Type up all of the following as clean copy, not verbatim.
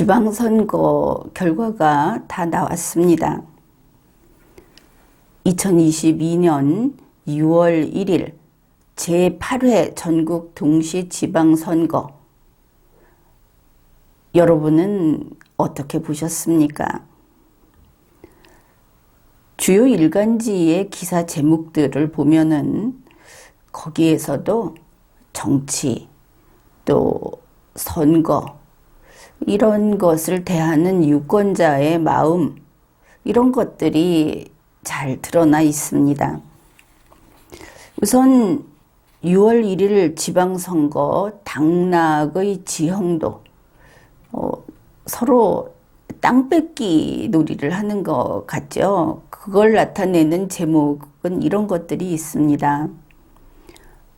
지방선거 결과가 다 나왔습니다. 2022년 6월 1일 제8회 전국 동시 지방선거, 여러분은 어떻게 보셨습니까? 주요 일간지의 기사 제목들을 보면은 거기에서도 정치, 또 선거, 이런 것을 대하는 유권자의 마음, 이런 것들이 잘 드러나 있습니다. 우선 6월 1일 지방선거 당락의 지형도 서로 땅 뺏기 놀이를 하는 것 같죠. 그걸 나타내는 제목은 이런 것들이 있습니다.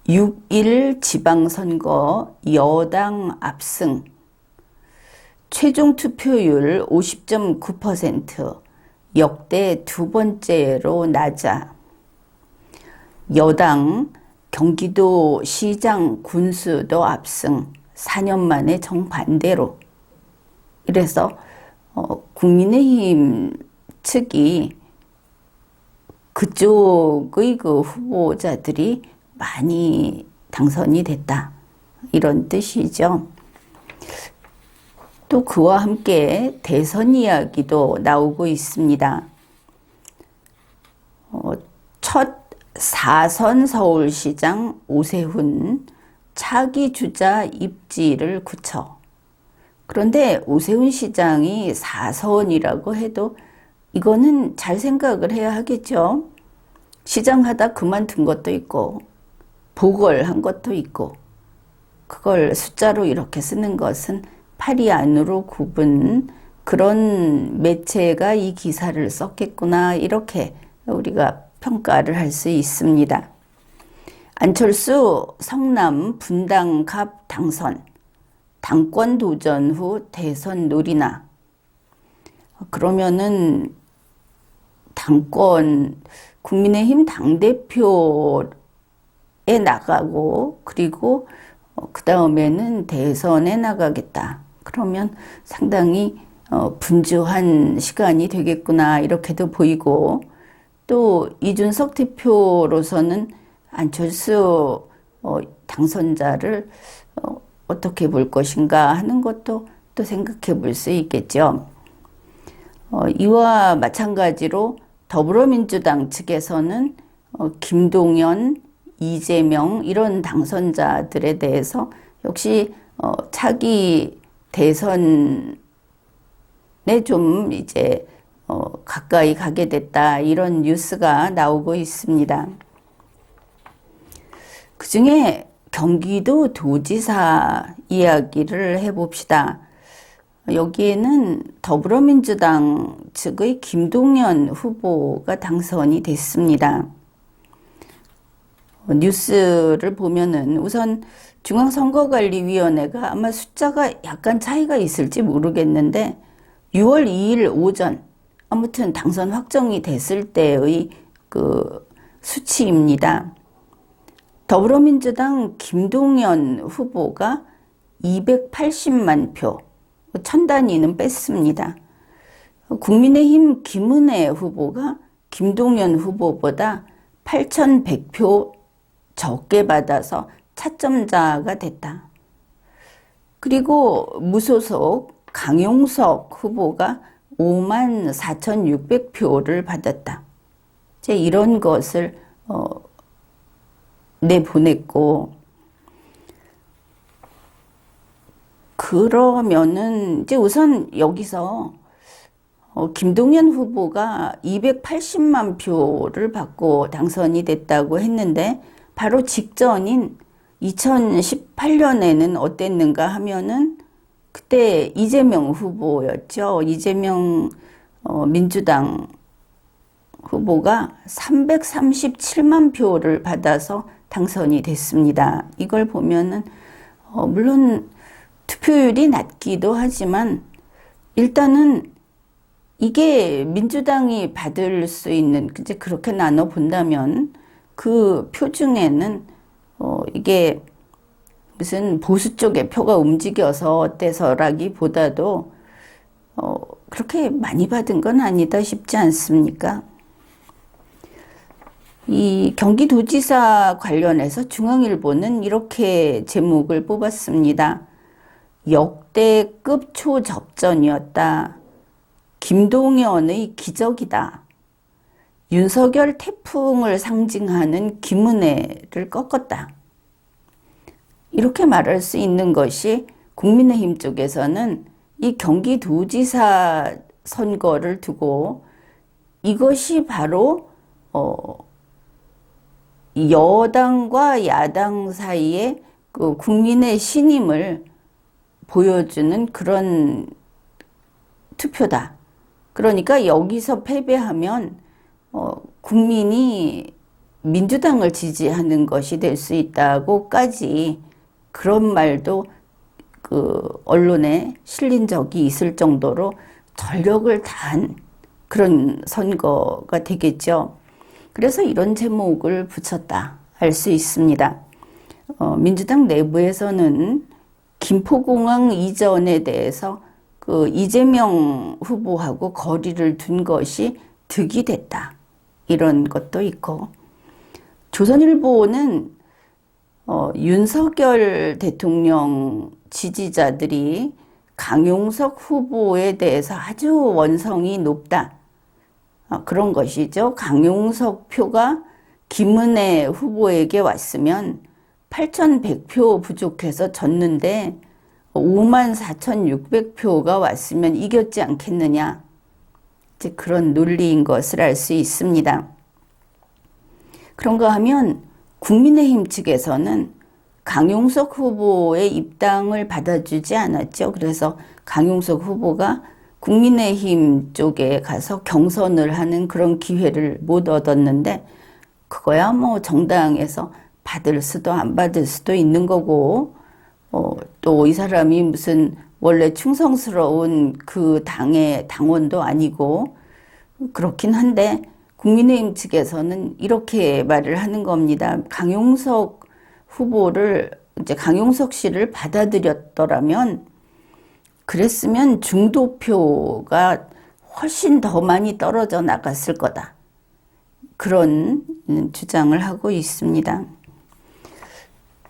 6.1 지방선거 여당 압승, 최종 투표율 50.9%, 역대 두 번째로 낮아. 여당 경기도 시장 군수도 압승, 4년 만에 정반대로. 이래서 국민의힘 측이 그쪽의 그 후보자들이 많이 당선이 됐다, 이런 뜻이죠. 또 그와 함께 대선 이야기도 나오고 있습니다. 첫 4선 서울시장 오세훈 차기 주자 입지를 굳혀. 그런데 오세훈 시장이 4선이라고 해도 이거는 잘 생각을 해야 하겠죠. 시장하다 그만둔 것도 있고 보궐한 것도 있고, 그걸 숫자로 이렇게 쓰는 것은 파리 안으로 굽은 그런 매체가 이 기사를 썼겠구나, 이렇게 우리가 평가를 할 수 있습니다. 안철수 성남 분당갑 당선, 당권 도전 후 대선 놀이나. 그러면은 당권, 국민의힘 당대표에 나가고, 그리고 그 다음에는 대선에 나가겠다. 그러면 상당히 분주한 시간이 되겠구나, 이렇게도 보이고, 또 이준석 대표로서는 안철수 당선자를 어떻게 볼 것인가 하는 것도 또 생각해 볼 수 있겠죠. 이와 마찬가지로 더불어민주당 측에서는 김동연, 이재명 이런 당선자들에 대해서 역시 차기 대선에 좀 이제 가까이 가게 됐다, 이런 뉴스가 나오고 있습니다. 그 중에 경기도 도지사 이야기를 해봅시다. 여기에는 더불어민주당 측의 김동연 후보가 당선이 됐습니다. 뉴스를 보면은 우선 중앙선거관리위원회가 아마 숫자가 약간 차이가 있을지 모르겠는데 6월 2일 오전, 아무튼 당선 확정이 됐을 때의 그 수치입니다. 더불어민주당 김동연 후보가 280만 표, 천 단위는 뺐습니다. 국민의힘 김은혜 후보가 김동연 후보보다 8,100표 적게 받아서 차점자가 됐다. 그리고 무소속 강용석 후보가 54,600표를 받았다. 이제 이런 것을 내보냈고, 그러면은 이제 우선 여기서 김동연 후보가 280만 표를 받고 당선이 됐다고 했는데, 바로 직전인 2018년에는 어땠는가 하면은 그때 이재명 후보였죠. 이재명 민주당 후보가 337만 표를 받아서 당선이 됐습니다. 이걸 보면은 물론 투표율이 낮기도 하지만 일단은 이게 민주당이 받을 수 있는, 이제 그렇게 나눠 본다면 그 표 중에는 이게 무슨 보수 쪽의 표가 움직여서 어때서라기보다도 그렇게 많이 받은 건 아니다 싶지 않습니까? 이 경기도지사 관련해서 중앙일보는 이렇게 제목을 뽑았습니다. 역대급 초접전이었다. 김동연의 기적이다. 윤석열 태풍을 상징하는 김은혜를 꺾었다. 이렇게 말할 수 있는 것이 국민의힘 쪽에서는 이 경기도지사 선거를 두고 이것이 바로 여당과 야당 사이에 그 국민의 신임을 보여주는 그런 투표다. 그러니까 여기서 패배하면 국민이 민주당을 지지하는 것이 될 수 있다고까지 그런 말도 그 언론에 실린 적이 있을 정도로 전력을 다한 그런 선거가 되겠죠. 그래서 이런 제목을 붙였다 알 수 있습니다. 민주당 내부에서는 김포공항 이전에 대해서 그 이재명 후보하고 거리를 둔 것이 득이 됐다. 이런 것도 있고, 조선일보는 윤석열 대통령 지지자들이 강용석 후보에 대해서 아주 원성이 높다. 그런 것이죠. 강용석 표가 김은혜 후보에게 왔으면 8,100표 부족해서 졌는데 54,600표가 왔으면 이겼지 않겠느냐. 이제 그런 논리인 것을 알 수 있습니다. 그런가 하면 국민의힘 측에서는 강용석 후보의 입당을 받아주지 않았죠. 그래서 강용석 후보가 국민의힘 쪽에 가서 경선을 하는 그런 기회를 못 얻었는데, 그거야 뭐 정당에서 받을 수도 안 받을 수도 있는 거고, 또 이 사람이 무슨 원래 충성스러운 그 당의 당원도 아니고, 그렇긴 한데 국민의힘 측에서는 이렇게 말을 하는 겁니다. 강용석 후보를, 이제 강용석 씨를 받아들였더라면, 그랬으면 중도표가 훨씬 더 많이 떨어져 나갔을 거다. 그런 주장을 하고 있습니다.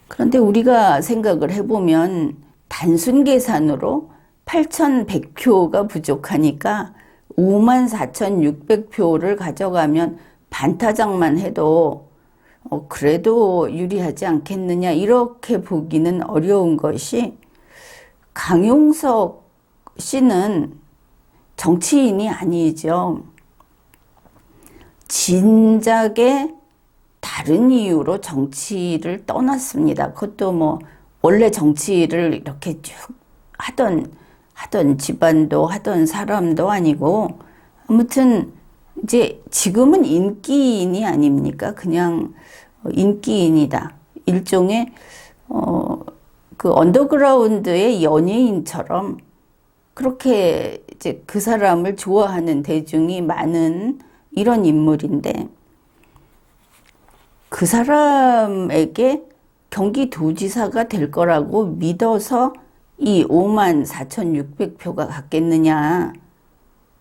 그런데 우리가 생각을 해보면 단순 계산으로 8,100표가 부족하니까 54,600표를 가져가면 반타작만 해도 그래도 유리하지 않겠느냐, 이렇게 보기는 어려운 것이, 강용석 씨는 정치인이 아니죠. 진작에 다른 이유로 정치를 떠났습니다. 그것도 뭐 원래 정치를 이렇게 쭉 하던 집안도 하던 사람도 아니고, 아무튼 이제 지금은 인기인이 아닙니까? 그냥 인기인이다. 일종의 그 언더그라운드의 연예인처럼 그렇게 이제 그 사람을 좋아하는 대중이 많은 이런 인물인데, 그 사람에게 경기도지사가 될 거라고 믿어서 이 54,600표가 갔겠느냐,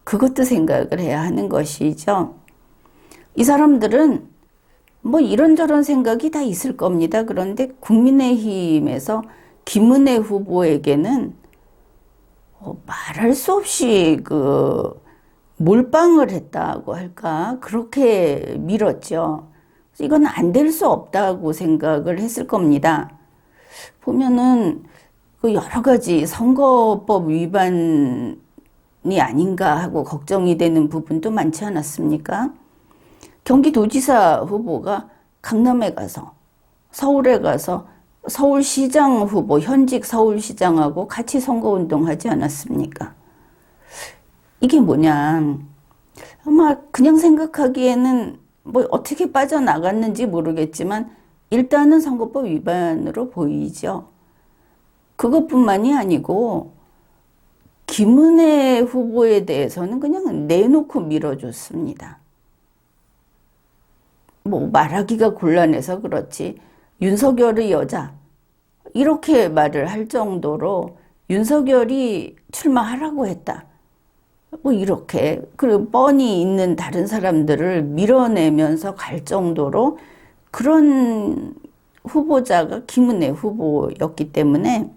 그것도 생각을 해야 하는 것이죠. 이 사람들은 뭐 이런저런 생각이 다 있을 겁니다. 그런데 국민의힘에서 김은혜 후보에게는 말할 수 없이 그 몰빵을 했다고 할까, 그렇게 밀었죠. 이건 안 될 수 없다고 생각을 했을 겁니다. 보면은 그 여러 가지 선거법 위반이 아닌가 하고 걱정이 되는 부분도 많지 않았습니까? 경기도지사 후보가 강남에 가서, 서울에 가서 서울시장 후보, 현직 서울시장하고 같이 선거운동하지 않았습니까? 이게 뭐냐, 아마 그냥 생각하기에는 뭐 어떻게 빠져나갔는지 모르겠지만 일단은 선거법 위반으로 보이죠. 그것뿐만이 아니고 김은혜 후보에 대해서는 그냥 내놓고 밀어줬습니다. 뭐 말하기가 곤란해서 그렇지 윤석열의 여자, 이렇게 말을 할 정도로 윤석열이 출마하라고 했다. 뭐 이렇게 그 뻔히 있는 다른 사람들을 밀어내면서 갈 정도로 그런 후보자가 김은혜 후보였기 때문에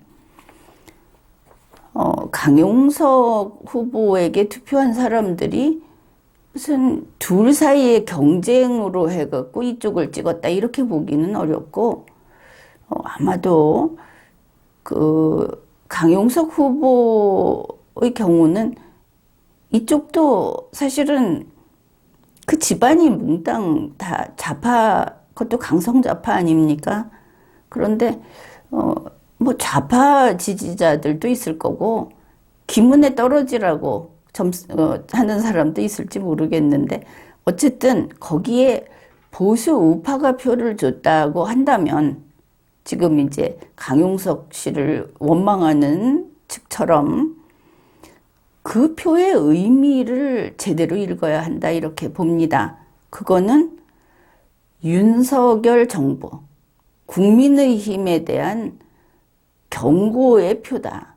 강용석 후보에게 투표한 사람들이 무슨 둘 사이의 경쟁으로 해갖고 이쪽을 찍었다 이렇게 보기는 어렵고 아마도 그 강용석 후보의 경우는 이쪽도 사실은 그 집안이 몽땅 다 좌파, 그것도 강성 좌파 아닙니까? 그런데 뭐 좌파 지지자들도 있을 거고 김은혜 떨어지라고 하는 사람도 있을지 모르겠는데 어쨌든 거기에 보수 우파가 표를 줬다고 한다면 지금 이제 강용석 씨를 원망하는 측처럼 그 표의 의미를 제대로 읽어야 한다 이렇게 봅니다. 그거는 윤석열 정부, 국민의힘에 대한 경고의 표다,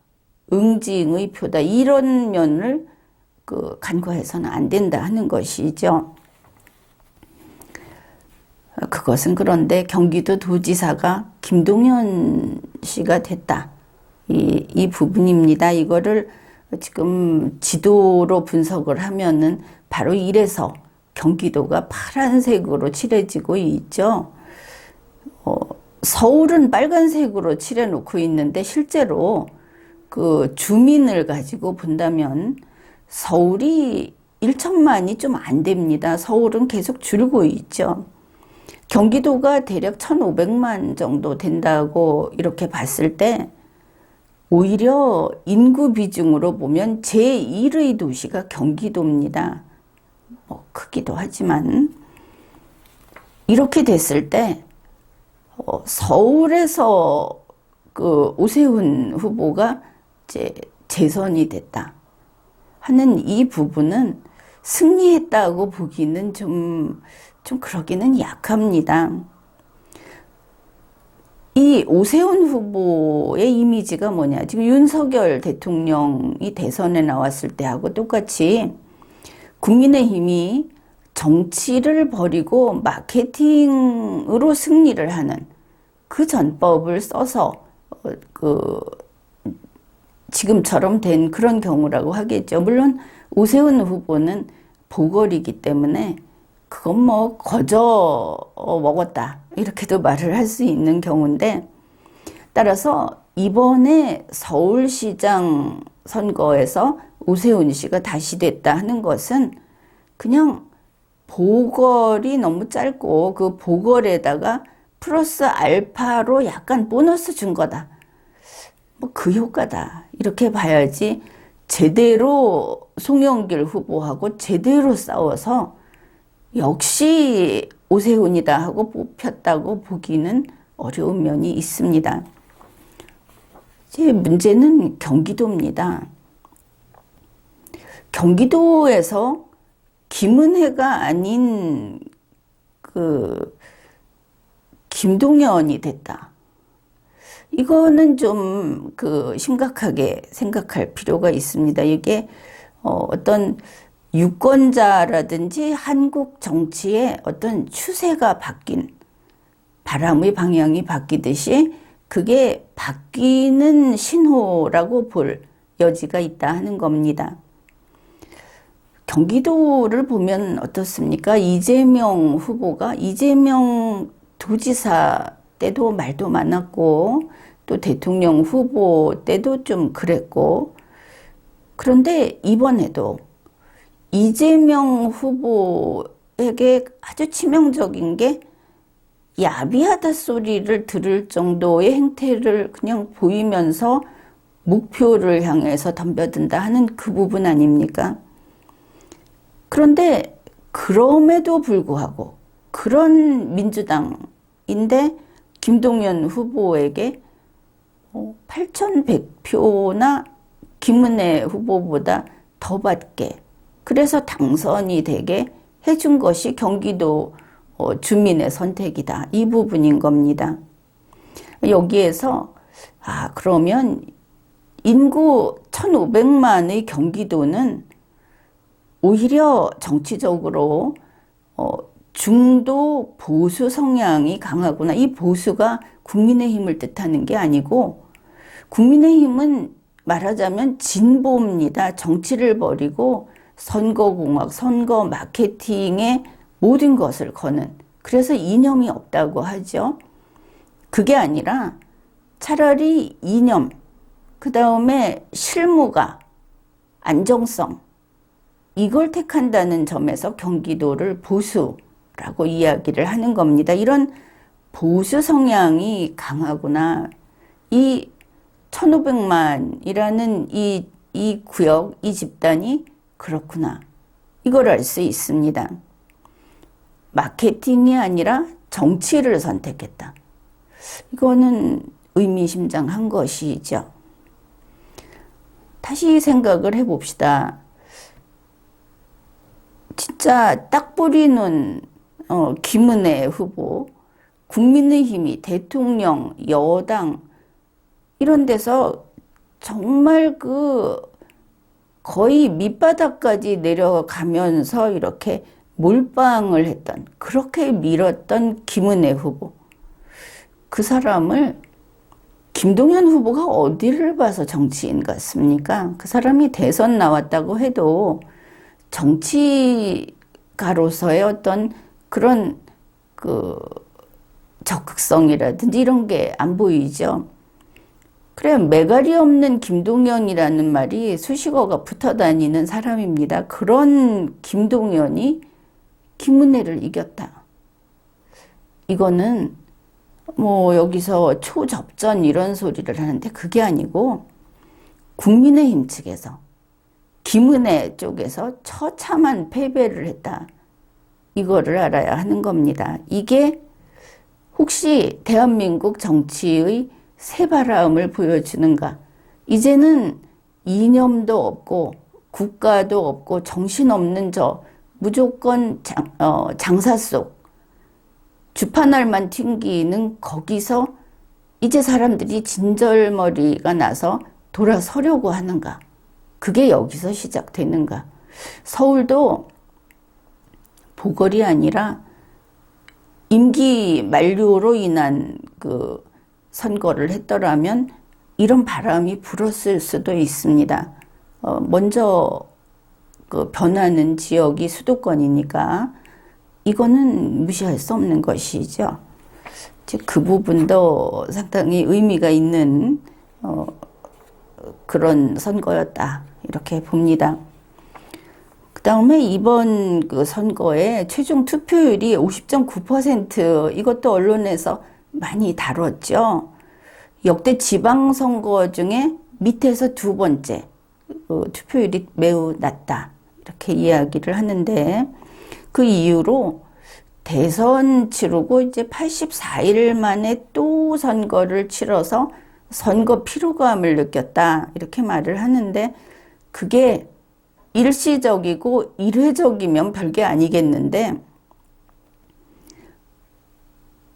응징의 표다 이런 면을 간과해서는 안 된다 하는 것이죠. 그것은 그런데 경기도 도지사가 김동연 씨가 됐다. 이 부분입니다. 이거를 지금 지도로 분석을 하면은 바로 이래서 경기도가 파란색으로 칠해지고 있죠. 서울은 빨간색으로 칠해놓고 있는데 실제로 그 주민을 가지고 본다면 서울이 1천만이 좀 안 됩니다. 서울은 계속 줄고 있죠. 경기도가 대략 1,500만 정도 된다고 이렇게 봤을 때 오히려 인구 비중으로 보면 제1의 도시가 경기도입니다. 뭐 크기도 하지만 이렇게 됐을 때 서울에서 그 오세훈 후보가 이제 재선이 됐다 하는 이 부분은 승리했다고 보기는 좀 그러기는 약합니다. 이 오세훈 후보의 이미지가 뭐냐? 지금 윤석열 대통령이 대선에 나왔을 때하고 똑같이 국민의힘이 정치를 버리고 마케팅으로 승리를 하는 그 전법을 써서 지금처럼 된 그런 경우라고 하겠죠. 물론 오세훈 후보는 보궐이기 때문에 그건 뭐 거저 먹었다 이렇게도 말을 할 수 있는 경우인데 따라서 이번에 서울시장 선거에서 오세훈 씨가 다시 됐다 하는 것은 그냥 보궐이 너무 짧고 그 보궐에다가 플러스 알파로 약간 보너스 준 거다. 뭐 그 효과다. 이렇게 봐야지 제대로 송영길 후보하고 제대로 싸워서 역시 오세훈이다 하고 뽑혔다고 보기는 어려운 면이 있습니다. 이제 문제는 경기도입니다. 경기도에서 김은혜가 아닌 김동연이 됐다. 이거는 좀 심각하게 생각할 필요가 있습니다. 이게 어떤 유권자라든지 한국 정치의 어떤 추세가 바뀐 바람의 방향이 바뀌듯이 그게 바뀌는 신호라고 볼 여지가 있다 하는 겁니다. 경기도를 보면 어떻습니까? 이재명 후보가 이재명 도지사 때도 말도 많았고 또 대통령 후보 때도 좀 그랬고 그런데 이번에도 이재명 후보에게 아주 치명적인 게 야비하다 소리를 들을 정도의 행태를 그냥 보이면서 목표를 향해서 덤벼든다 하는 그 부분 아닙니까? 그런데 그럼에도 불구하고 그런 민주당인데 김동연 후보에게 8,100표나 김은혜 후보보다 더 받게 그래서 당선이 되게 해준 것이 경기도 주민의 선택이다. 이 부분인 겁니다. 여기에서 그러면 인구 1,500만의 경기도는 오히려 정치적으로 중도 보수 성향이 강하구나. 이 보수가 국민의힘을 뜻하는 게 아니고 국민의힘은 말하자면 진보입니다. 정치를 버리고 선거공학, 선거 마케팅에 모든 것을 거는, 그래서 이념이 없다고 하죠. 그게 아니라 차라리 이념, 그 다음에 실무가, 안정성, 이걸 택한다는 점에서 경기도를 보수라고 이야기를 하는 겁니다. 이런 보수 성향이 강하구나. 이 1500만이라는 이 구역, 이 집단이 그렇구나. 이걸 알 수 있습니다. 마케팅이 아니라 정치를 선택했다. 이거는 의미심장한 것이죠. 다시 생각을 해봅시다. 진짜 딱 뿌리는 김은혜 후보, 국민의힘이 대통령, 여당 이런 데서 정말 거의 밑바닥까지 내려가면서 이렇게 몰빵을 했던, 그렇게 밀었던 김은혜 후보. 그 사람을 김동연 후보가 어디를 봐서 정치인 같습니까? 그 사람이 대선 나왔다고 해도 정치가로서의 어떤 그런 적극성이라든지 이런 게 안 보이죠. 그래, 매갈이 없는 김동연이라는 말이 수식어가 붙어 다니는 사람입니다. 그런 김동연이 김은혜를 이겼다. 이거는 뭐 여기서 초접전 이런 소리를 하는데 그게 아니고 국민의힘 측에서 김은혜 쪽에서 처참한 패배를 했다. 이거를 알아야 하는 겁니다. 이게 혹시 대한민국 정치의 새바람을 보여주는가? 이제는 이념도 없고 국가도 없고 정신없는 무조건 장사 속 주판알만 튕기는 거기서 이제 사람들이 진절머리가 나서 돌아서려고 하는가? 그게 여기서 시작되는가? 서울도 보궐이 아니라 임기 만료로 인한 선거를 했더라면 이런 바람이 불었을 수도 있습니다. 먼저 변하는 지역이 수도권이니까 이거는 무시할 수 없는 것이죠. 즉 그 부분도 상당히 의미가 있는 그런 선거였다 이렇게 봅니다. 그 다음에 이번 선거에 최종 투표율이 50.9%, 이것도 언론에서 많이 다뤘죠. 역대 지방선거 중에 밑에서 두 번째 투표율이 매우 낮다 이렇게 이야기를 하는데, 그 이유로 대선 치르고 이제 84일 만에 또 선거를 치러서 선거 피로감을 느꼈다 이렇게 말을 하는데, 그게 일시적이고 일회적이면 별게 아니겠는데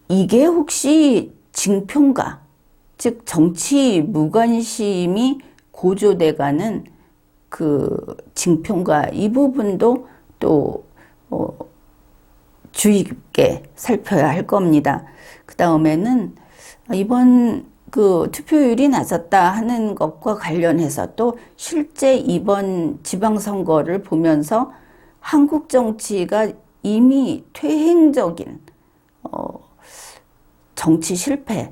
이게 혹시 징표인가? 즉 정치 무관심이 고조돼가는 징표인가? 이 부분도 또 주의 깊게 살펴야 할 겁니다. 그 다음에는 이번 투표율이 낮았다 하는 것과 관련해서 또 실제 이번 지방선거를 보면서 한국 정치가 이미 퇴행적인 정치 실패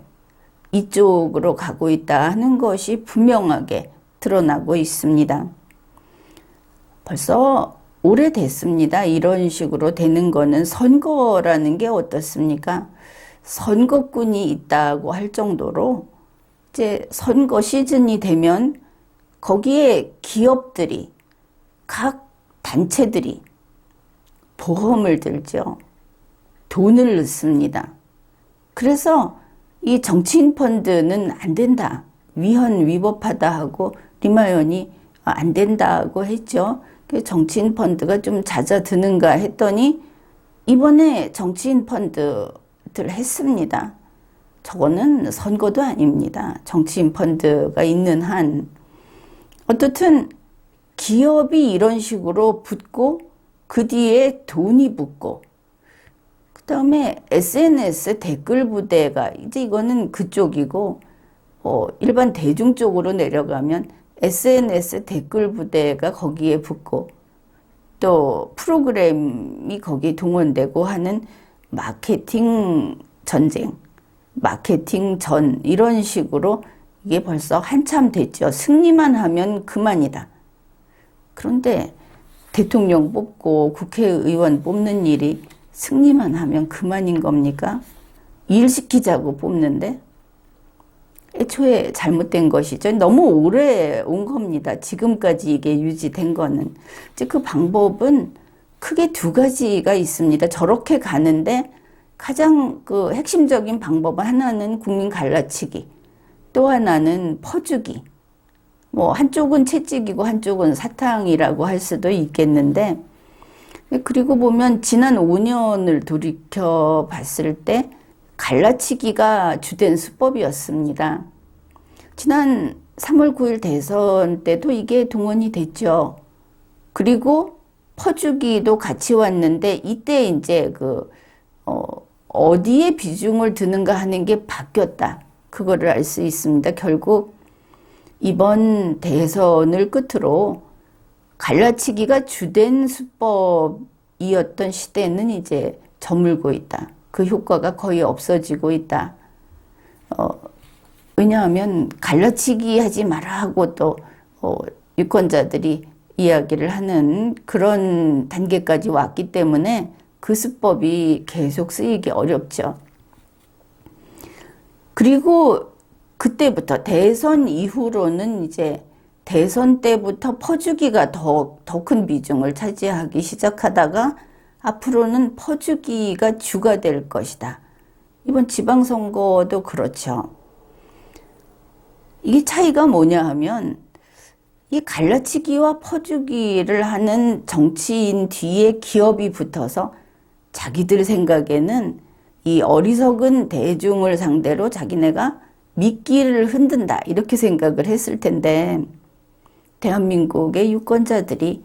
이쪽으로 가고 있다 하는 것이 분명하게 드러나고 있습니다. 벌써 오래됐습니다. 이런 식으로 되는 거는. 선거라는 게 어떻습니까? 선거꾼이 있다고 할 정도로 이제 선거 시즌이 되면 거기에 기업들이, 각 단체들이 보험을 들죠. 돈을 넣습니다. 그래서 이 정치인 펀드는 안 된다, 위헌 위법하다 하고 리마연이 안 된다고 했죠. 정치인 펀드가 좀 잦아드는가 했더니 이번에 정치인 펀드들 했습니다. 저거는 선거도 아닙니다. 정치인 펀드가 있는 한. 어떻든 기업이 이런 식으로 붙고 그 뒤에 돈이 붙고 그 다음에 SNS 댓글 부대가 이제 이거는 그쪽이고 일반 대중 쪽으로 내려가면 SNS 댓글 부대가 거기에 붙고 또 프로그램이 거기에 동원되고 하는 마케팅 전쟁, 마케팅 전 이런 식으로 이게 벌써 한참 됐죠. 승리만 하면 그만이다. 그런데 대통령 뽑고 국회의원 뽑는 일이 승리만 하면 그만인 겁니까? 일 시키자고 뽑는데 애초에 잘못된 것이죠. 너무 오래 온 겁니다. 지금까지 이게 유지된 거는. 이제 그 방법은 크게 두 가지가 있습니다. 저렇게 가는데 가장 그 핵심적인 방법은 하나는 국민 갈라치기, 또 하나는 퍼주기. 뭐 한쪽은 채찍이고 한쪽은 사탕이라고 할 수도 있겠는데, 그리고 보면 지난 5년을 돌이켜 봤을 때 갈라치기가 주된 수법이었습니다. 지난 3월 9일 대선 때도 이게 동원이 됐죠. 그리고 퍼주기도 같이 왔는데 이때 이제 어디에 비중을 두는가 하는 게 바뀌었다. 그거를 알 수 있습니다. 결국 이번 대선을 끝으로 갈라치기가 주된 수법이었던 시대는 이제 저물고 있다. 그 효과가 거의 없어지고 있다. 왜냐하면 갈라치기 하지 마라 하고 또 유권자들이 이야기를 하는 그런 단계까지 왔기 때문에 그 수법이 계속 쓰이기 어렵죠. 그리고 그때부터 대선 이후로는 이제 대선 때부터 퍼주기가 더 큰 비중을 차지하기 시작하다가 앞으로는 퍼주기가 주가 될 것이다. 이번 지방선거도 그렇죠. 이게 차이가 뭐냐 하면 이 갈라치기와 퍼주기를 하는 정치인 뒤에 기업이 붙어서 자기들 생각에는 이 어리석은 대중을 상대로 자기네가 미끼를 흔든다 이렇게 생각을 했을 텐데 대한민국의 유권자들이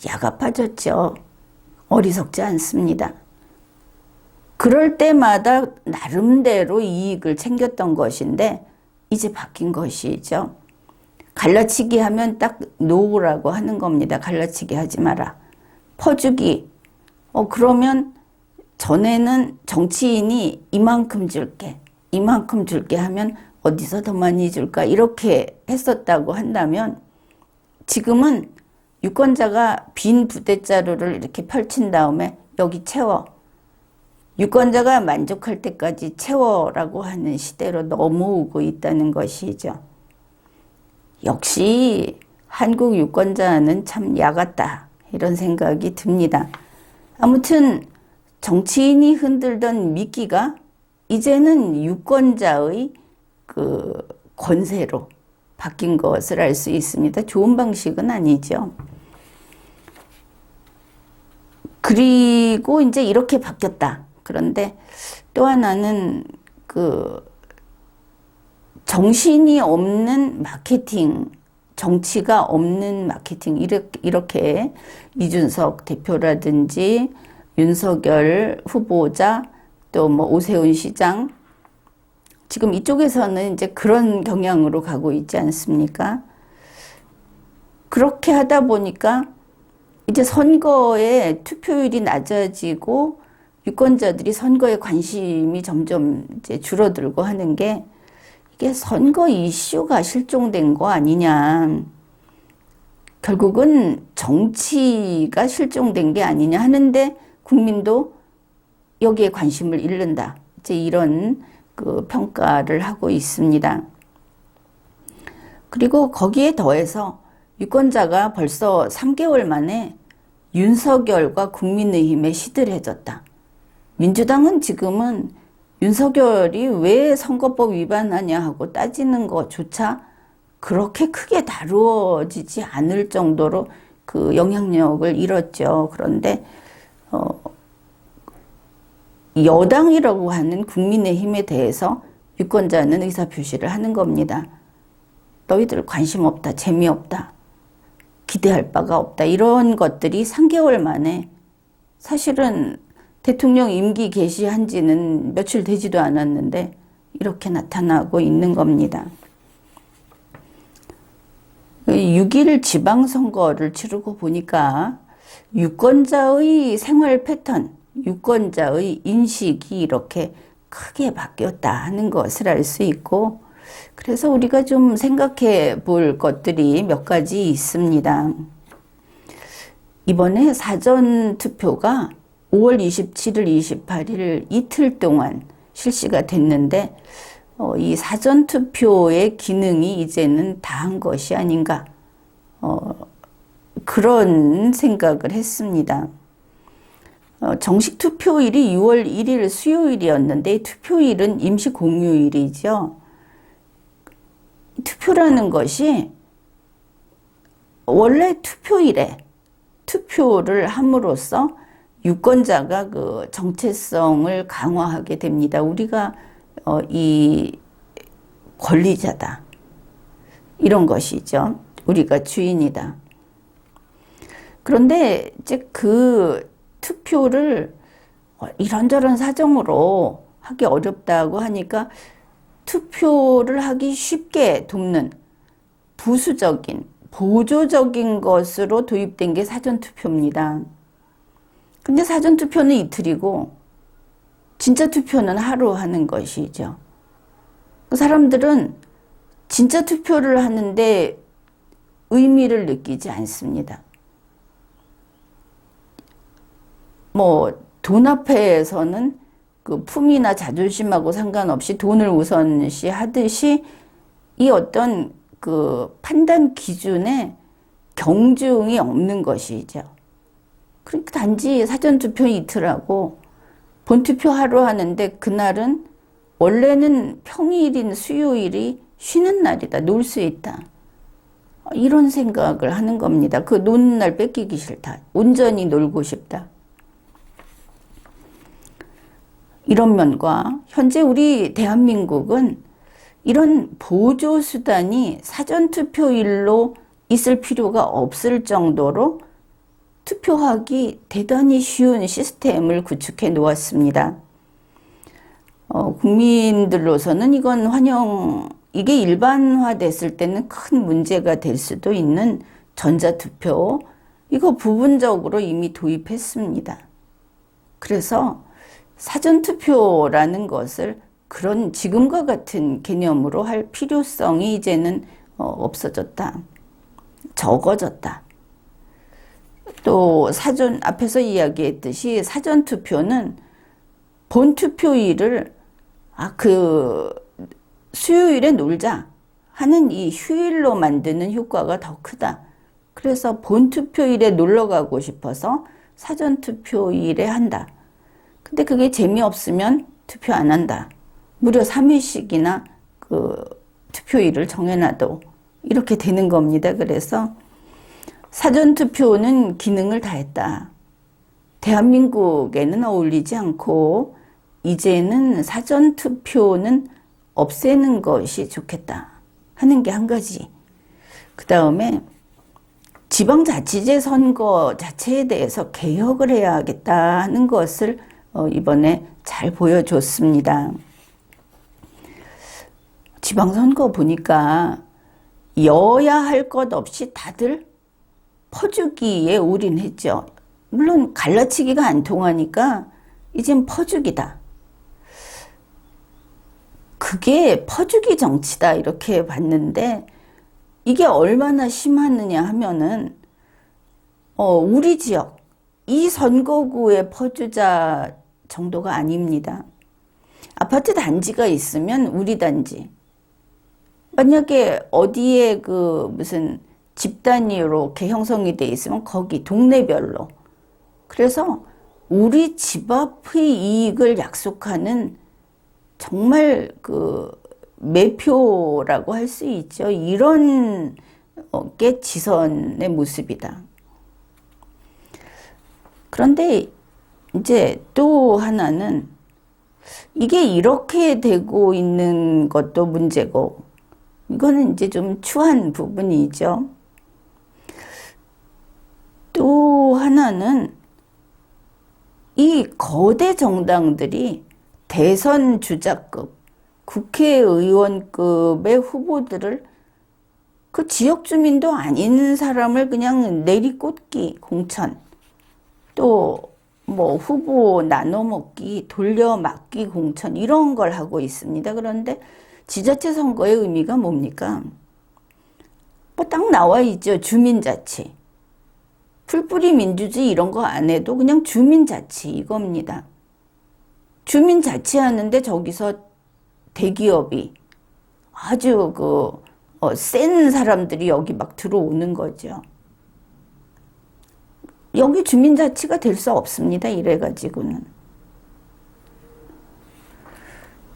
야갑해졌죠. 어리석지 않습니다. 그럴 때마다 나름대로 이익을 챙겼던 것인데 이제 바뀐 것이죠. 갈라치기 하면 딱 노라고 하는 겁니다. 갈라치기 하지 마라. 퍼주기. 그러면 전에는 정치인이 이만큼 줄게 하면 어디서 더 많이 줄까 이렇게 했었다고 한다면 지금은 유권자가 빈 부대자루를 이렇게 펼친 다음에 여기 채워. 유권자가 만족할 때까지 채워라고 하는 시대로 넘어오고 있다는 것이죠. 역시 한국 유권자는 참 야같다 이런 생각이 듭니다. 아무튼 정치인이 흔들던 미끼가 이제는 유권자의 그 권세로 바뀐 것을 알 수 있습니다. 좋은 방식은 아니죠. 그리고 이제 이렇게 바뀌었다. 그런데 또 하나는 그 정신이 없는 마케팅, 정치가 없는 마케팅, 이렇게 이준석 대표라든지 윤석열 후보자 또 뭐 오세훈 시장 지금 이쪽에서는 이제 그런 경향으로 가고 있지 않습니까? 그렇게 하다 보니까 이제 선거에 투표율이 낮아지고 유권자들이 선거에 관심이 점점 이제 줄어들고 하는 게 이게 선거 이슈가 실종된 거 아니냐. 결국은 정치가 실종된 게 아니냐 하는데 국민도 여기에 관심을 잃는다. 이제 이런 그 평가를 하고 있습니다. 그리고 거기에 더해서 유권자가 벌써 3개월 만에 윤석열과 국민의힘에 시들해졌다. 민주당은 지금은 윤석열이 왜 선거법 위반하냐 하고 따지는 것조차 그렇게 크게 다루어지지 않을 정도로 그 영향력을 잃었죠. 그런데 여당이라고 하는 국민의힘에 대해서 유권자는 의사표시를 하는 겁니다. 너희들 관심 없다, 재미없다. 기대할 바가 없다. 이런 것들이 3개월 만에 사실은 대통령 임기 개시한 지는 며칠 되지도 않았는데 이렇게 나타나고 있는 겁니다. 6일 지방선거를 치르고 보니까 유권자의 생활 패턴, 유권자의 인식이 이렇게 크게 바뀌었다 하는 것을 알 수 있고, 그래서 우리가 좀 생각해 볼 것들이 몇 가지 있습니다. 이번에 사전투표가 5월 27일, 28일 이틀 동안 실시가 됐는데 이 사전투표의 기능이 이제는 다한 것이 아닌가 그런 생각을 했습니다. 정식 투표일이 6월 1일 수요일이었는데 투표일은 임시 공휴일이죠. 투표라는 것이 원래 투표일에 투표를 함으로써 유권자가 그 정체성을 강화하게 됩니다. 우리가 이 권리자다. 이런 것이죠. 우리가 주인이다. 그런데 이제 그 투표를 이런저런 사정으로 하기 어렵다고 하니까 투표를 하기 쉽게 돕는 부수적인, 보조적인 것으로 도입된 게 사전투표입니다. 근데 사전투표는 이틀이고 진짜 투표는 하루 하는 것이죠. 사람들은 진짜 투표를 하는데 의미를 느끼지 않습니다. 돈 앞에서는 그 품이나 자존심하고 상관없이 돈을 우선시 하듯이 이 어떤 그 판단 기준에 경중이 없는 것이죠. 그러니까 단지 사전투표 이틀하고 본투표 하루 하는데 그날은 원래는 평일인 수요일이 쉬는 날이다. 놀 수 있다. 이런 생각을 하는 겁니다. 그 노는 날 뺏기기 싫다. 온전히 놀고 싶다. 이런 면과 현재 우리 대한민국은 이런 보조수단이 사전투표일로 있을 필요가 없을 정도로 투표하기 대단히 쉬운 시스템을 구축해 놓았습니다. 국민들로서는 이건 이게 일반화됐을 때는 큰 문제가 될 수도 있는 전자투표, 이거 부분적으로 이미 도입했습니다. 그래서 사전투표라는 것을 그런 지금과 같은 개념으로 할 필요성이 이제는 없어졌다. 적어졌다. 또 앞에서 이야기했듯이 사전투표는 본투표일을 수요일에 놀자 하는 이 휴일로 만드는 효과가 더 크다. 그래서 본투표일에 놀러 가고 싶어서 사전투표일에 한다. 근데 그게 재미없으면 투표 안 한다. 무려 3일씩이나 그 투표일을 정해놔도 이렇게 되는 겁니다. 그래서 사전투표는 기능을 다했다. 대한민국에는 어울리지 않고 이제는 사전투표는 없애는 것이 좋겠다 하는 게 한 가지. 그 다음에 지방자치제 선거 자체에 대해서 개혁을 해야겠다 하는 것을 이번에 잘 보여줬습니다. 지방선거 보니까 여야 할 것 없이 다들 퍼주기에 올인했죠. 물론 갈라치기가 안 통하니까 이젠 퍼주기다. 그게 퍼주기 정치다 이렇게 봤는데 이게 얼마나 심하느냐 하면은 우리 지역 이 선거구의 퍼주자 정도가 아닙니다. 아파트 단지가 있으면 우리 단지, 만약에 어디에 무슨 집 단위로 이렇게 형성이 돼 있으면 거기 동네별로. 그래서 우리 집 앞의 이익을 약속하는 정말 매표라고 할 수 있죠. 이런 게 지선의 모습이다. 그런데 이제 또 하나는 이게 이렇게 되고 있는 것도 문제고, 이거는 이제 좀 추한 부분이죠. 또 하나는 이 거대 정당들이 대선 주자급, 국회의원급의 후보들을 그 지역 주민도 아닌 사람을 그냥 내리꽂기 공천, 또 뭐 후보 나눠먹기, 돌려막기 공천 이런 걸 하고 있습니다. 그런데 지자체 선거의 의미가 뭡니까? 뭐 딱 나와 있죠. 주민자치. 풀뿌리 민주주의 이런 거 안 해도 그냥 주민자치 이겁니다. 주민자치하는데 저기서 대기업이 아주 센 사람들이 여기 막 들어오는 거죠. 여기 주민자치가 될 수 없습니다. 이래가지고는.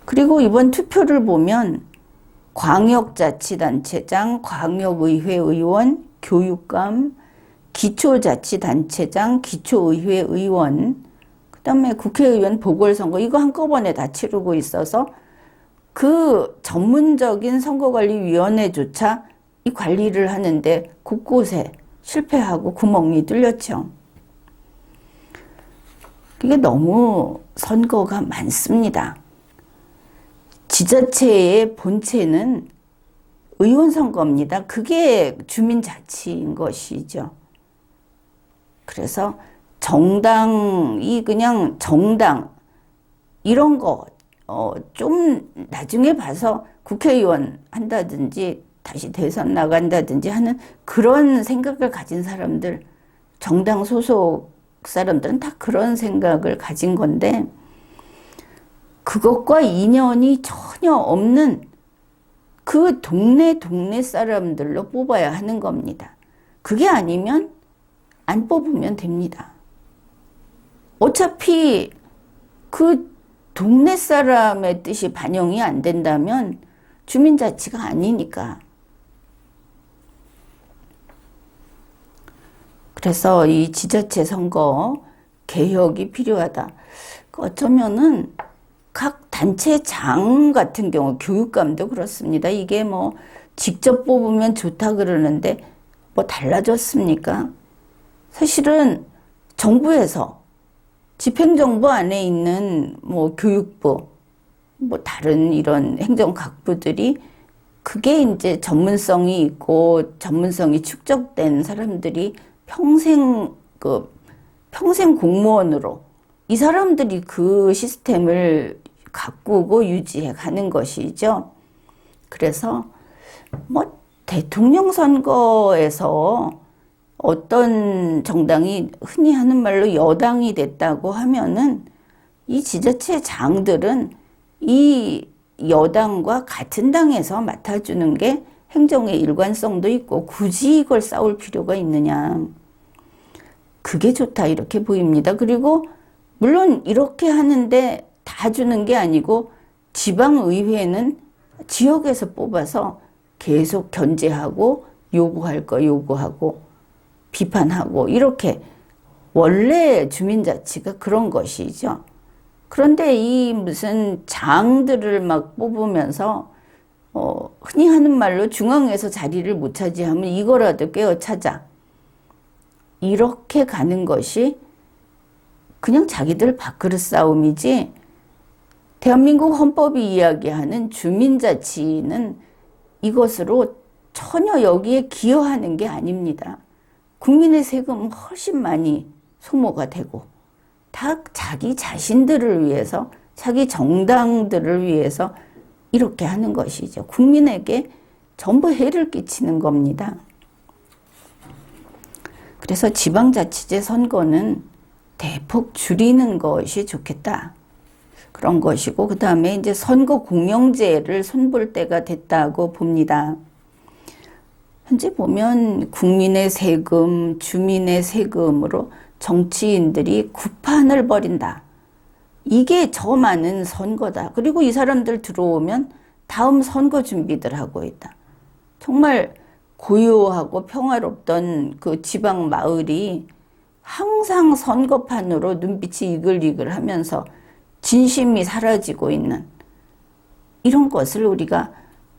그리고 이번 투표를 보면 광역자치단체장, 광역의회 의원, 교육감, 기초자치단체장, 기초의회 의원, 그 다음에 국회의원 보궐선거 이거 한꺼번에 다 치르고 있어서 그 전문적인 선거관리위원회조차 이 관리를 하는데 곳곳에 실패하고 구멍이 뚫렸죠. 이게 너무 선거가 많습니다. 지자체의 본체는 의원 선거입니다. 그게 주민자치인 것이죠. 그래서 정당이 그냥 정당 이런 거 좀 나중에 봐서 국회의원 한다든지 다시 대선 나간다든지 하는 그런 생각을 가진 사람들, 정당 소속 사람들은 다 그런 생각을 가진 건데 그것과 인연이 전혀 없는 그 동네 사람들로 뽑아야 하는 겁니다. 그게 아니면 안 뽑으면 됩니다. 어차피 그 동네 사람의 뜻이 반영이 안 된다면 주민자치가 아니니까. 그래서 이 지자체 선거 개혁이 필요하다. 어쩌면은 각 단체장 같은 경우 교육감도 그렇습니다. 이게 뭐 직접 뽑으면 좋다 그러는데 뭐 달라졌습니까? 사실은 정부에서 집행정부 안에 있는 뭐 교육부, 뭐 다른 이런 행정각부들이 그게 이제 전문성이 있고 전문성이 축적된 사람들이 평생 공무원으로 이 사람들이 그 시스템을 가꾸고 유지해 가는 것이죠. 그래서 뭐 대통령 선거에서 어떤 정당이 흔히 하는 말로 여당이 됐다고 하면은 이 지자체 장들은 이 여당과 같은 당에서 맡아주는 게 행정의 일관성도 있고 굳이 이걸 싸울 필요가 있느냐. 그게 좋다 이렇게 보입니다. 그리고 물론 이렇게 하는데 다 주는 게 아니고 지방의회는 지역에서 뽑아서 계속 견제하고 요구할 거 요구하고 비판하고 이렇게 원래 주민자치가 그런 것이죠. 그런데 이 무슨 장들을 막 뽑으면서 흔히 하는 말로 중앙에서 자리를 못 차지하면 이거라도 꿰어 찾아. 이렇게 가는 것이 그냥 자기들 밥그릇 싸움이지 대한민국 헌법이 이야기하는 주민자치는 이것으로 전혀 여기에 기여하는 게 아닙니다. 국민의 세금은 훨씬 많이 소모가 되고 다 자기 자신들을 위해서 자기 정당들을 위해서 이렇게 하는 것이죠. 국민에게 전부 해를 끼치는 겁니다. 그래서 지방자치제 선거는 대폭 줄이는 것이 좋겠다. 그런 것이고 그 다음에 이제 선거 공영제를 손볼 때가 됐다고 봅니다. 현재 보면 국민의 세금, 주민의 세금으로 정치인들이 구판을 벌인다. 이게 저 많은 선거다. 그리고 이 사람들 들어오면 다음 선거 준비들 하고 있다. 정말 고요하고 평화롭던 그 지방 마을이 항상 선거판으로 눈빛이 이글이글 하면서 진심이 사라지고 있는 이런 것을 우리가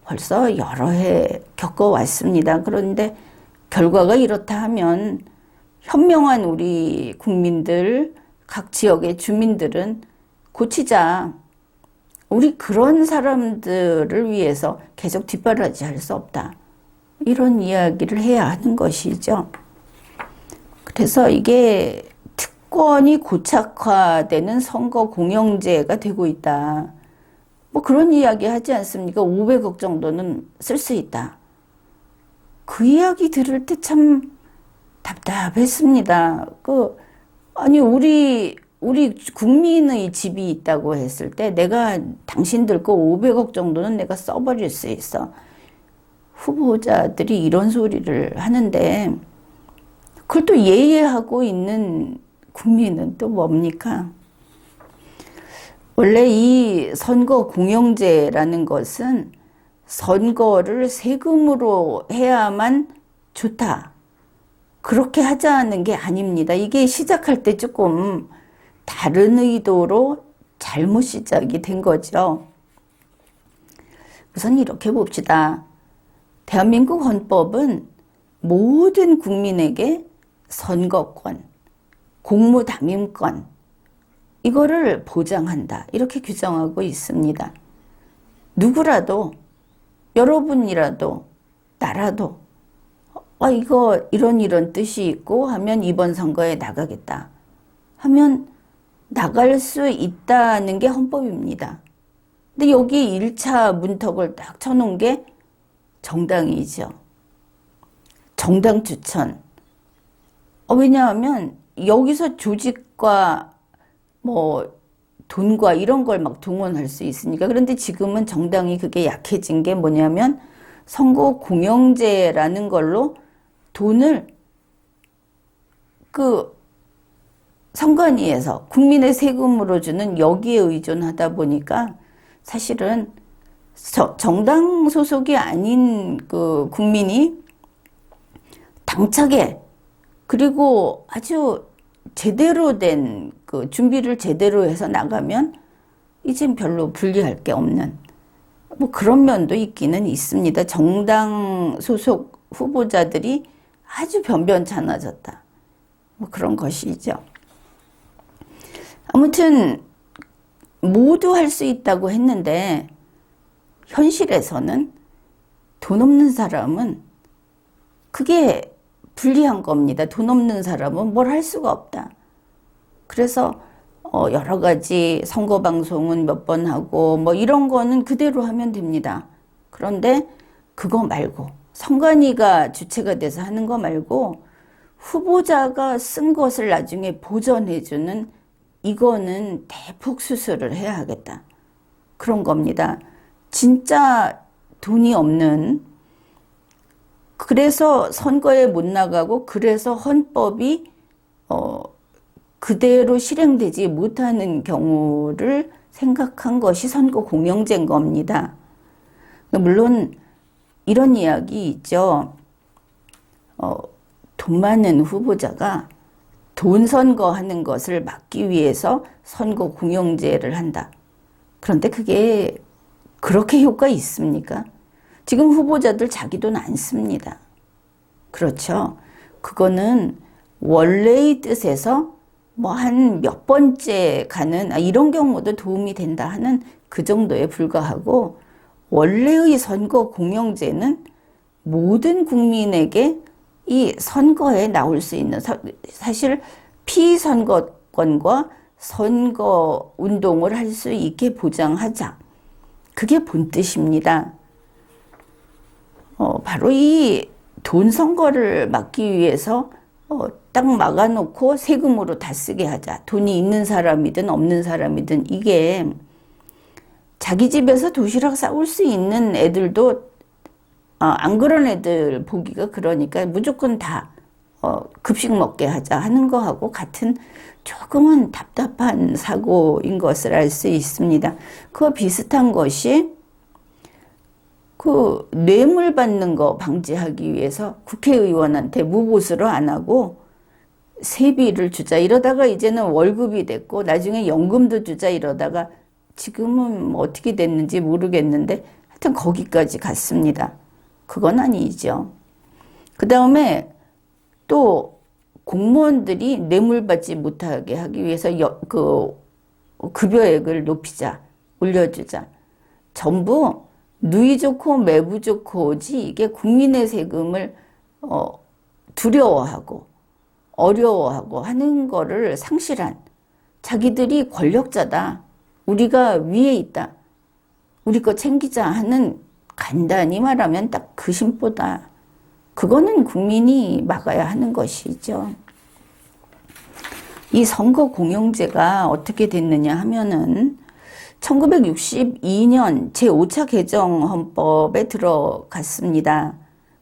벌써 여러 해 겪어왔습니다. 그런데 결과가 이렇다 하면 현명한 우리 국민들, 각 지역의 주민들은 고치자. 우리 그런 사람들을 위해서 계속 뒷바라지 할 수 없다. 이런 이야기를 해야 하는 것이죠. 그래서 이게 특권이 고착화되는 선거 공영제가 되고 있다. 뭐 그런 이야기 하지 않습니까? 500억 정도는 쓸 수 있다. 그 이야기 들을 때 참 답답했습니다. 아니, 우리 국민의 집이 있다고 했을 때 내가 당신들 거 500억 정도는 내가 써버릴 수 있어. 후보자들이 이런 소리를 하는데 그걸 또 예의하고 있는 국민은 또 뭡니까? 원래 이 선거 공영제라는 것은 선거를 세금으로 해야만 좋다. 그렇게 하자는 게 아닙니다. 이게 시작할 때 조금 다른 의도로 잘못 시작이 된 거죠. 우선 이렇게 봅시다. 대한민국 헌법은 모든 국민에게 선거권, 공무담임권, 이거를 보장한다. 이렇게 규정하고 있습니다. 누구라도, 여러분이라도, 나라도, 이거 이런 뜻이 있고 하면 이번 선거에 나가겠다. 하면 나갈 수 있다는 게 헌법입니다. 근데 여기 1차 문턱을 딱 쳐놓은 게 정당이죠. 정당 추천. 왜냐하면 여기서 조직과 뭐 돈과 이런 걸 막 동원할 수 있으니까. 그런데 지금은 정당이 그게 약해진 게 뭐냐면 선거 공영제라는 걸로 돈을 선관위에서 국민의 세금으로 주는 여기에 의존하다 보니까 사실은 정당 소속이 아닌 국민이 당차게 그리고 아주 제대로 된 준비를 제대로 해서 나가면 이젠 별로 불리할 게 없는 뭐 그런 면도 있기는 있습니다. 정당 소속 후보자들이 아주 변변찮아졌다. 뭐 그런 것이죠. 아무튼 모두 할 수 있다고 했는데 현실에서는 돈 없는 사람은 그게 불리한 겁니다. 돈 없는 사람은 뭘 할 수가 없다. 그래서 여러 가지 선거 방송은 몇 번 하고 뭐 이런 거는 그대로 하면 됩니다. 그런데 그거 말고 선관위가 주체가 돼서 하는 거 말고 후보자가 쓴 것을 나중에 보전해주는 이거는 대폭 수술을 해야 하겠다. 그런 겁니다. 진짜 돈이 없는 그래서 선거에 못 나가고 그래서 헌법이 그대로 실행되지 못하는 경우를 생각한 것이 선거 공영제인 겁니다. 물론 이런 이야기 있죠. 돈 많은 후보자가 돈 선거하는 것을 막기 위해서 선거 공영제를 한다. 그런데 그게 그렇게 효과 있습니까? 지금 후보자들 자기 돈 안 씁니다. 그렇죠. 그거는 원래의 뜻에서 뭐 한 몇 번째 가는 이런 경우도 도움이 된다 하는 그 정도에 불과하고 원래의 선거 공영제는 모든 국민에게 이 선거에 나올 수 있는 사실 피선거권과 선거 운동을 할 수 있게 보장하자. 그게 본뜻입니다. 바로 이 돈 선거를 막기 위해서 딱 막아놓고 세금으로 다 쓰게 하자. 돈이 있는 사람이든 없는 사람이든 이게 자기 집에서 도시락 싸올 수 있는 애들도 안 그런 애들 보기가 그러니까 무조건 다 급식 먹게 하자 하는 거하고 같은 조금은 답답한 사고인 것을 알 수 있습니다. 그와 비슷한 것이 뇌물 받는 거 방지하기 위해서 국회의원한테 무보수로 안 하고 세비를 주자 이러다가 이제는 월급이 됐고 나중에 연금도 주자 이러다가 지금은 뭐 어떻게 됐는지 모르겠는데 하여튼 거기까지 갔습니다. 그건 아니죠. 그 다음에 또 공무원들이 뇌물받지 못하게 하기 위해서 급여액을 높이자, 올려주자. 전부 누이 좋고 매부 좋고지 이게 국민의 세금을 두려워하고 어려워하고 하는 거를 상실한, 자기들이 권력자다, 우리가 위에 있다, 우리 거 챙기자 하는, 간단히 말하면 딱 그 심보다. 그거는 국민이 막아야 하는 것이죠. 이 선거 공영제가 어떻게 됐느냐 하면은 1962년 제5차 개정 헌법에 들어갔습니다.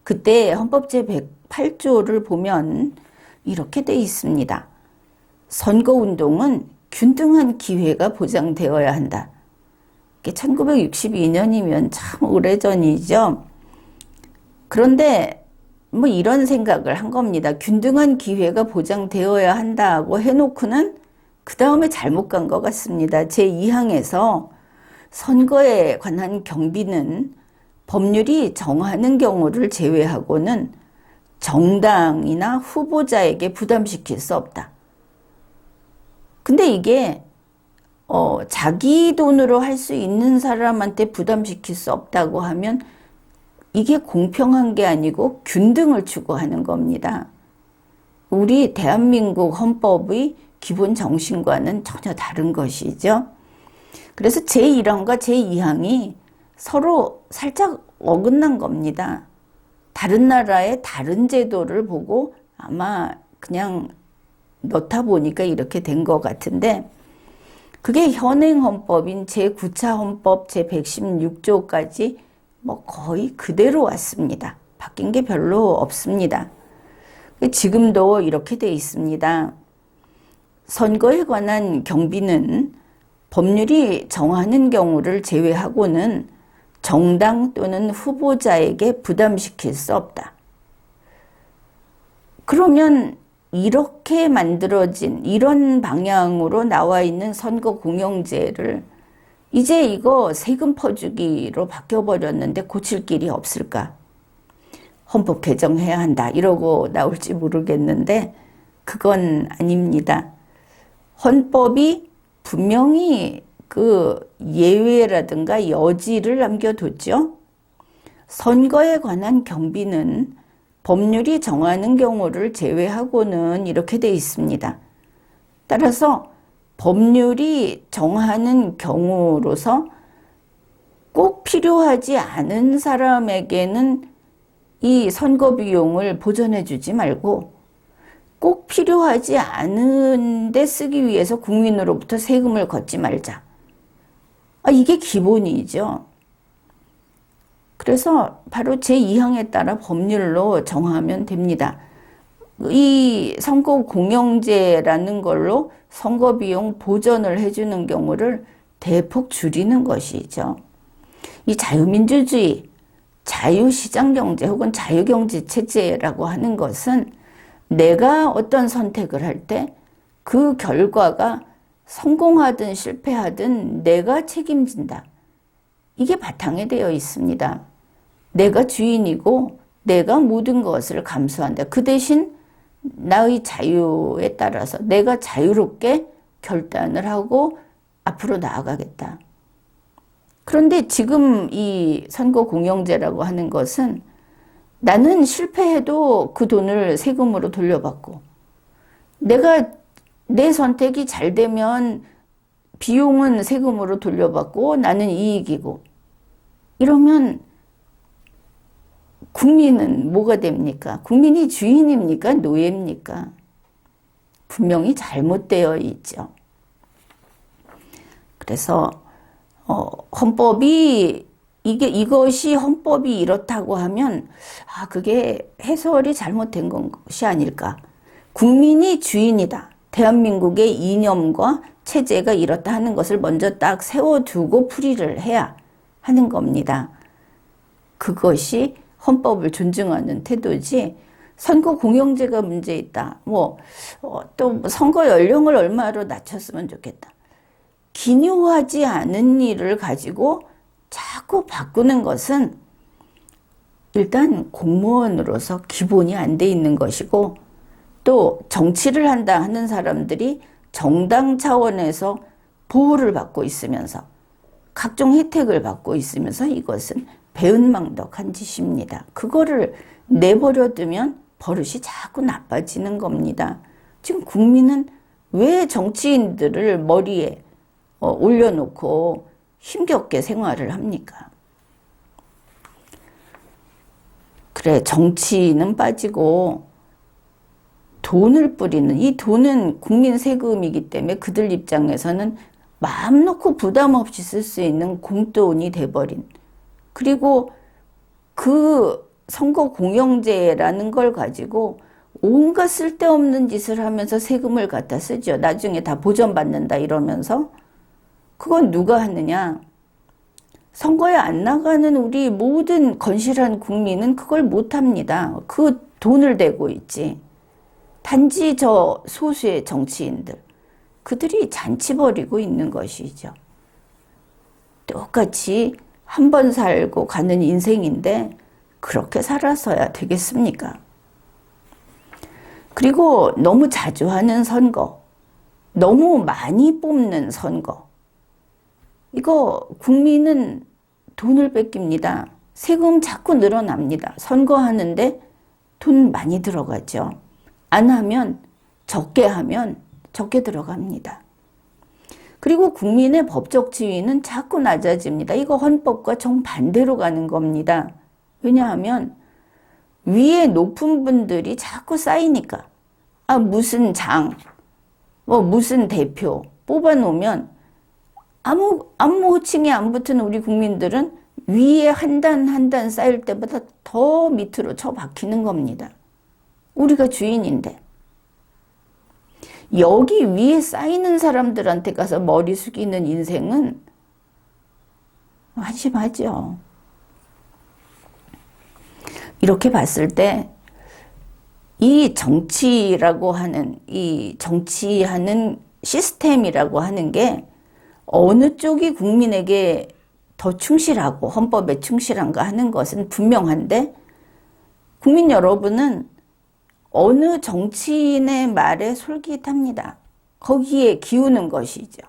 그때 헌법 제108조를 보면 이렇게 돼 있습니다. 선거운동은 균등한 기회가 보장되어야 한다. 1962년이면 참 오래전이죠. 그런데 뭐 이런 생각을 한 겁니다. 균등한 기회가 보장되어야 한다고 해놓고는 그 다음에 잘못 간 것 같습니다. 제2항에서 선거에 관한 경비는 법률이 정하는 경우를 제외하고는 정당이나 후보자에게 부담시킬 수 없다. 근데 이게 자기 돈으로 할 수 있는 사람한테 부담시킬 수 없다고 하면 이게 공평한 게 아니고 균등을 추구하는 겁니다. 우리 대한민국 헌법의 기본 정신과는 전혀 다른 것이죠. 그래서 제1항과 제2항이 서로 살짝 어긋난 겁니다. 다른 나라의 다른 제도를 보고 아마 그냥 넣다 보니까 이렇게 된 것 같은데, 그게 현행 헌법인 제9차 헌법 제116조까지 뭐 거의 그대로 왔습니다. 바뀐 게 별로 없습니다. 지금도 이렇게 돼 있습니다. 선거에 관한 경비는 법률이 정하는 경우를 제외하고는 정당 또는 후보자에게 부담시킬 수 없다. 그러면 이렇게 만들어진, 이런 방향으로 나와 있는 선거 공영제를 이제 이거 세금 퍼주기로 바뀌어버렸는데 고칠 길이 없을까? 헌법 개정해야 한다 이러고 나올지 모르겠는데 그건 아닙니다. 헌법이 분명히 그 예외라든가 여지를 남겨뒀죠. 선거에 관한 경비는 법률이 정하는 경우를 제외하고는 이렇게 돼 있습니다. 따라서 법률이 정하는 경우로서 꼭 필요하지 않은 사람에게는 이 선거 비용을 보전해 주지 말고 꼭 필요하지 않은데 쓰기 위해서 국민으로부터 세금을 걷지 말자. 이게 기본이죠. 그래서 바로 제2항에 따라 법률로 정하면 됩니다. 이 선거 공영제라는 걸로 선거 비용 보전을 해주는 경우를 대폭 줄이는 것이죠. 이 자유민주주의, 자유시장경제 혹은 자유경제 체제라고 하는 것은 내가 어떤 선택을 할 때 그 결과가 성공하든 실패하든 내가 책임진다. 이게 바탕에 되어 있습니다. 내가 주인이고 내가 모든 것을 감수한다. 그 대신 나의 자유에 따라서 내가 자유롭게 결단을 하고 앞으로 나아가겠다. 그런데 지금 이 선거 공영제라고 하는 것은 나는 실패해도 그 돈을 세금으로 돌려받고 내 선택이 잘 되면 비용은 세금으로 돌려받고 나는 이익이고, 이러면 국민은 뭐가 됩니까? 국민이 주인입니까? 노예입니까? 분명히 잘못되어 있죠. 그래서 헌법이 이것이 헌법이 이렇다고 하면 그게 해설이 잘못된 것이 아닐까. 국민이 주인이다. 대한민국의 이념과 체제가 이렇다 하는 것을 먼저 딱 세워두고 풀이를 해야 하는 겁니다. 그것이 헌법을 존중하는 태도지, 선거 공영제가 문제 있다. 또 선거 연령을 얼마로 낮췄으면 좋겠다. 기묘하지 않은 일을 가지고 자꾸 바꾸는 것은 일단 공무원으로서 기본이 안 돼 있는 것이고, 또 정치를 한다 하는 사람들이 정당 차원에서 보호를 받고 있으면서 각종 혜택을 받고 있으면서 이것은 배은망덕한 짓입니다. 그거를 내버려 두면 버릇이 자꾸 나빠지는 겁니다. 지금 국민은 왜 정치인들을 머리에 올려놓고 힘겹게 생활을 합니까? 그래, 정치는 빠지고 돈을 뿌리는, 이 돈은 국민 세금이기 때문에 그들 입장에서는 마음 놓고 부담 없이 쓸 수 있는 공돈이 돼버린, 그리고 그 선거 공영제라는 걸 가지고 온갖 쓸데없는 짓을 하면서 세금을 갖다 쓰죠. 나중에 다 보전받는다 이러면서. 그건 누가 하느냐? 선거에 안 나가는 우리 모든 건실한 국민은 그걸 못합니다. 그 돈을 대고 있지. 단지 저 소수의 정치인들, 그들이 잔치 벌이고 있는 것이죠. 똑같이 한 번 살고 가는 인생인데 그렇게 살아서야 되겠습니까? 그리고 너무 자주 하는 선거, 너무 많이 뽑는 선거, 이거 국민은 돈을 뺏깁니다. 세금 자꾸 늘어납니다. 선거하는데 돈 많이 들어가죠. 안 하면, 적게 하면 적게 들어갑니다. 그리고 국민의 법적 지위는 자꾸 낮아집니다. 이거 헌법과 정반대로 가는 겁니다. 왜냐하면 위에 높은 분들이 자꾸 쌓이니까, 무슨 장, 무슨 대표 뽑아놓으면 아무 호칭이 안 붙은 우리 국민들은 위에 한 단 한 단 쌓일 때보다 더 밑으로 처박히는 겁니다. 우리가 주인인데. 여기 위에 쌓이는 사람들한테 가서 머리 숙이는 인생은 한심하죠. 이렇게 봤을 때 이 정치라고 하는, 이 정치하는 시스템이라고 하는 게 어느 쪽이 국민에게 더 충실하고 헌법에 충실한가 하는 것은 분명한데, 국민 여러분은 어느 정치인의 말에 솔깃합니다. 거기에 기우는 것이죠.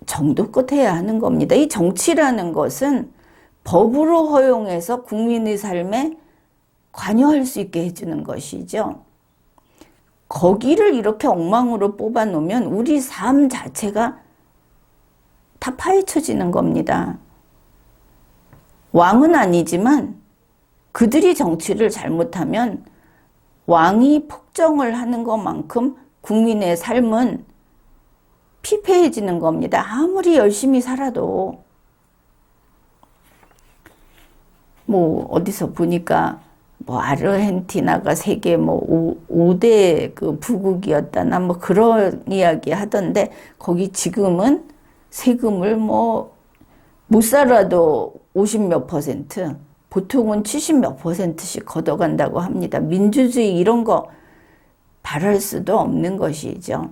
정도껏 해야 하는 겁니다. 이 정치라는 것은 법으로 허용해서 국민의 삶에 관여할 수 있게 해주는 것이죠. 거기를 이렇게 엉망으로 뽑아놓으면 우리 삶 자체가 다 파헤쳐지는 겁니다. 왕은 아니지만 그들이 정치를 잘못하면 왕이 폭정을 하는 것만큼 국민의 삶은 피폐해지는 겁니다. 아무리 열심히 살아도. 어디서 보니까 아르헨티나가 세계 5대 그 부국이었다나 그런 이야기 하던데, 거기 지금은 세금을 못 살아도 50몇 %, 보통은 70몇 %씩 걷어간다고 합니다. 민주주의 이런 거 바랄 수도 없는 것이죠.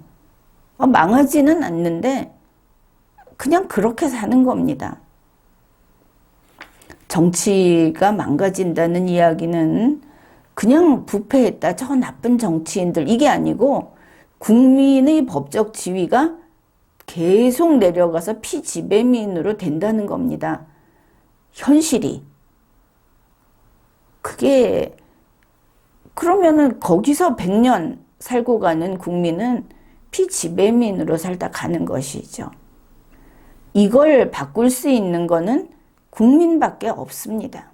망하지는 않는데 그냥 그렇게 사는 겁니다. 정치가 망가진다는 이야기는 그냥 부패했다, 저 나쁜 정치인들, 이게 아니고 국민의 법적 지위가 계속 내려가서 피지배민으로 된다는 겁니다. 현실이. 그게, 그러면은 거기서 100년 살고 가는 국민은 피지배민으로 살다 가는 것이죠. 이걸 바꿀 수 있는 거는 국민밖에 없습니다.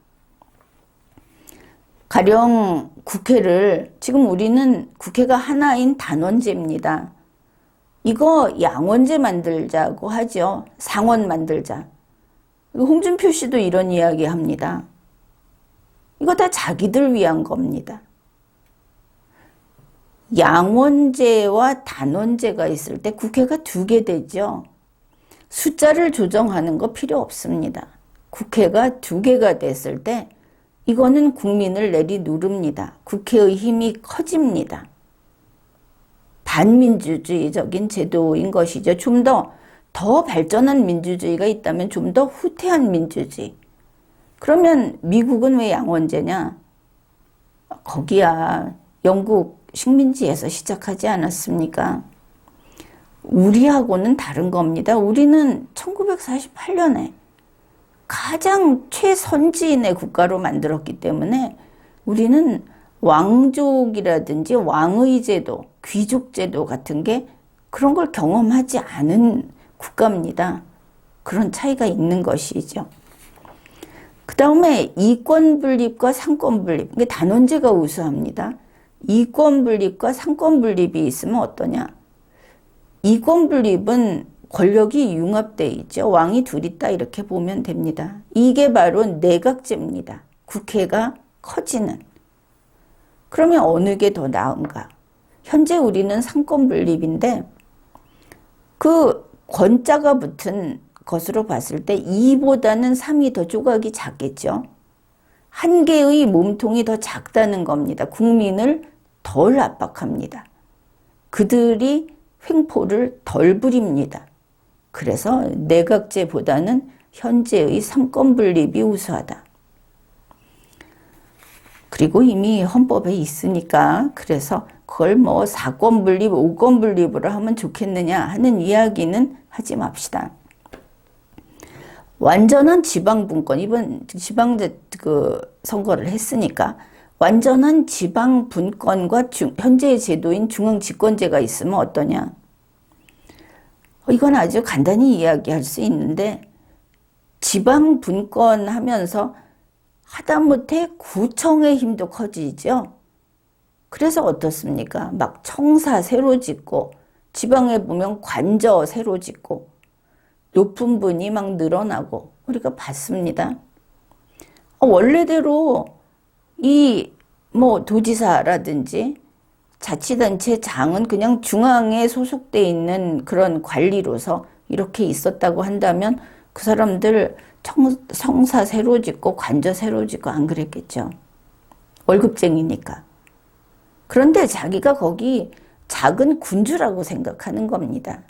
가령 국회를, 지금 우리는 국회가 하나인 단원제입니다. 이거 양원제 만들자고 하죠. 상원 만들자. 홍준표 씨도 이런 이야기 합니다. 이거 다 자기들 위한 겁니다. 양원제와 단원제가 있을 때 국회가 2개 되죠. 숫자를 조정하는 거 필요 없습니다. 국회가 2개가 됐을 때 이거는 국민을 내리누릅니다. 국회의 힘이 커집니다. 반민주주의적인 제도인 것이죠. 좀 더 발전한 민주주의가 있다면 좀 더 후퇴한 민주주의. 그러면 미국은 왜 양원제냐? 거기야 영국 식민지에서 시작하지 않았습니까? 우리하고는 다른 겁니다. 우리는 1948년에 가장 최선지인의 국가로 만들었기 때문에 우리는 왕족이라든지 왕의 제도, 귀족 제도 같은 게 그런 걸 경험하지 않은 국가입니다. 그런 차이가 있는 것이죠. 그 다음에 이권 분립과 상권 분립. 이게 단원제가 우수합니다. 이권 분립과 상권 분립이 있으면 어떠냐? 이권 분립은 권력이 융합돼 있죠. 왕이 둘 있다 이렇게 보면 됩니다. 이게 바로 내각제입니다. 국회가 커지는. 그러면 어느 게 더 나은가? 현재 우리는 상권 분립인데 그 권자가 붙은 것으로 봤을 때 2보다는 3이 더 조각이 작겠죠. 한 개의 몸통이 더 작다는 겁니다. 국민을 덜 압박합니다. 그들이 횡포를 덜 부립니다. 그래서 내각제보다는 현재의 상권 분립이 우수하다. 그리고 이미 헌법에 있으니까 그래서 그걸 뭐 4권 분립, 5권 분립으로 하면 좋겠느냐 하는 이야기는 하지 맙시다. 완전한 지방분권, 이번 지방 선거를 했으니까 완전한 지방분권과 현재의 제도인 중앙집권제가 있으면 어떠냐? 이건 아주 간단히 이야기할 수 있는데 지방분권 하면서 하다못해 구청의 힘도 커지죠. 그래서 어떻습니까? 막 청사 새로 짓고 지방에 보면 관저 새로 짓고 높은 분이 막 늘어나고 우리가 봤습니다. 원래대로 이 뭐 도지사라든지 자치단체 장은 그냥 중앙에 소속돼 있는 그런 관리로서 이렇게 있었다고 한다면 그 사람들 성사 새로 짓고 관저 새로 짓고 안 그랬겠죠. 월급쟁이니까. 그런데 자기가 거기 작은 군주라고 생각하는 겁니다.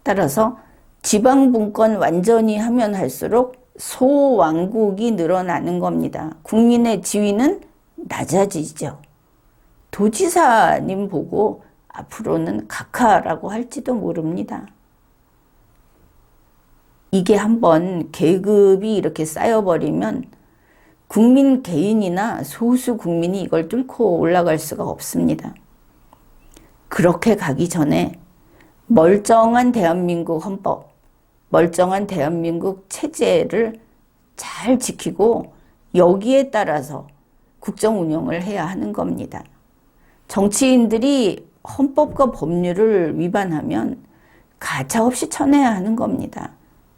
따라서 지방분권 완전히 하면 할수록 소왕국이 늘어나는 겁니다. 국민의 지위는 낮아지죠. 도지사님 보고 앞으로는 각하라고 할지도 모릅니다. 이게 한번 계급이 이렇게 쌓여버리면 국민 개인이나 소수 국민이 이걸 뚫고 올라갈 수가 없습니다. 그렇게 가기 전에 멀쩡한 대한민국 헌법, 멀쩡한 대한민국 체제를 잘 지키고 여기에 따라서 국정 운영을 해야 하는 겁니다. 정치인들이 헌법과 법률을 위반하면 가차없이 쳐내야 하는 겁니다.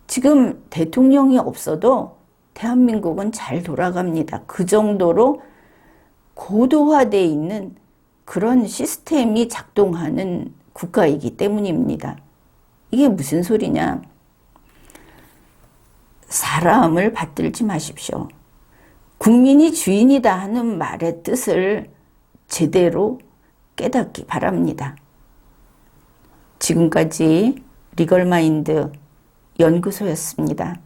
지금 대통령이 없어도 대한민국은 잘 돌아갑니다. 그 정도로 고도화되어 있는 그런 시스템이 작동하는 국가이기 때문입니다. 이게 무슨 소리냐? 사람을 받들지 마십시오. 국민이 주인이다 하는 말의 뜻을 제대로 깨닫기 바랍니다. 지금까지 리걸마인드 연구소였습니다.